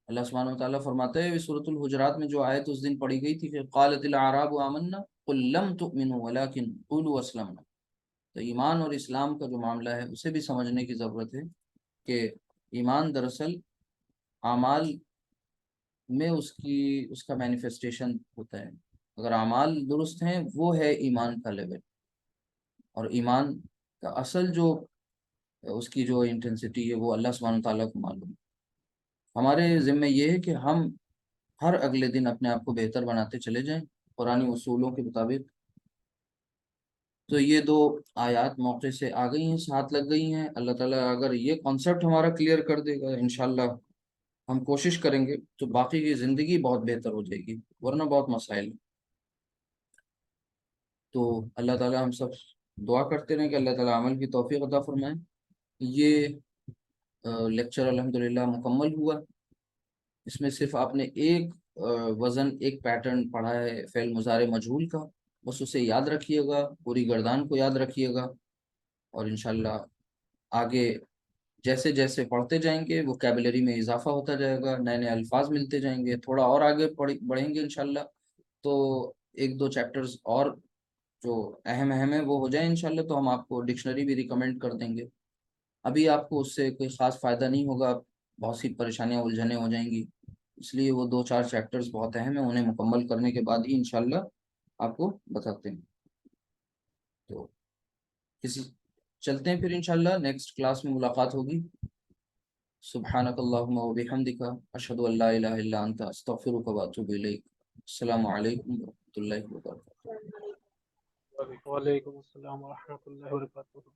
اللہ سبحانہ وتعالیٰ فرماتے ہیں سورۃ الحجرات میں جو آیت اس دن پڑھی گئی تھی کہ قالت الاعراب آمنا قل لم تؤمنوا ولكن قولوا اسلمنا. تو ایمان اور اسلام کا جو معاملہ ہے اسے بھی سمجھنے کی ضرورت ہے کہ ایمان دراصل اعمال میں اس کا مینیفیسٹیشن ہوتا ہے. اگر اعمال درست ہیں وہ ہے ایمان کا لیول، اور ایمان کا اصل جو اس کی جو انٹینسٹی ہے وہ اللہ سبحانہ تعالیٰ کو معلوم ہے. ہمارے ذمہ یہ ہے کہ ہم ہر اگلے دن اپنے آپ کو بہتر بناتے چلے جائیں قرآنی اصولوں کے مطابق. تو یہ 2 آیات موقع سے آ گئی ہیں، ساتھ لگ گئی ہیں. اللہ تعالیٰ اگر یہ کانسیپٹ ہمارا کلیئر کر دے گا انشاءاللہ، ہم کوشش کریں گے تو باقی کی زندگی بہت بہتر ہو جائے گی، ورنہ بہت مسائل ہیں. تو اللہ تعالیٰ ہم سب دعا کرتے رہیں کہ اللہ تعالیٰ عمل کی توفیق عطا فرمائے. یہ لیکچر الحمدللہ مکمل ہوا. اس میں صرف آپ نے ایک وزن، ایک پیٹرن پڑھا ہے فعل مضارع مجہول کا، بس اسے یاد رکھیے گا، پوری گردان کو یاد رکھیے گا، اور انشاءاللہ آگے جیسے جیسے پڑھتے جائیں گے ووکیبلری میں اضافہ ہوتا جائے گا، نئے نئے الفاظ ملتے جائیں گے، تھوڑا اور آگے بڑھیں گے انشاءاللہ تو 1-2 چیپٹرز اور جو اہم ہیں وہ ہو جائیں انشاءاللہ، تو ہم آپ کو ڈکشنری بھی ریکمینڈ کر دیں گے. ابھی آپ کو اس سے کوئی خاص فائدہ نہیں ہوگا، بہت سی پریشانیاں الجھنیں ہو جائیں گی، اس لیے وہ 2-4 چیپٹرز بہت اہم ہیں، انہیں مکمل کرنے کے بعد ہی انشاءاللہ آپ کو بتاتے ہیں. تو چلتے ہیں پھر انشاءاللہ نیکسٹ کلاس میں ملاقات ہوگی. سبحانک اللہم و بحمدک اشہد ان لا الہ الا انت استغفرک و اتوب الیک. السلام علیکم ورحمۃ اللہ وبرکاتہ. وعلیکم السلام ورحمۃ اللہ وبرکاتہ.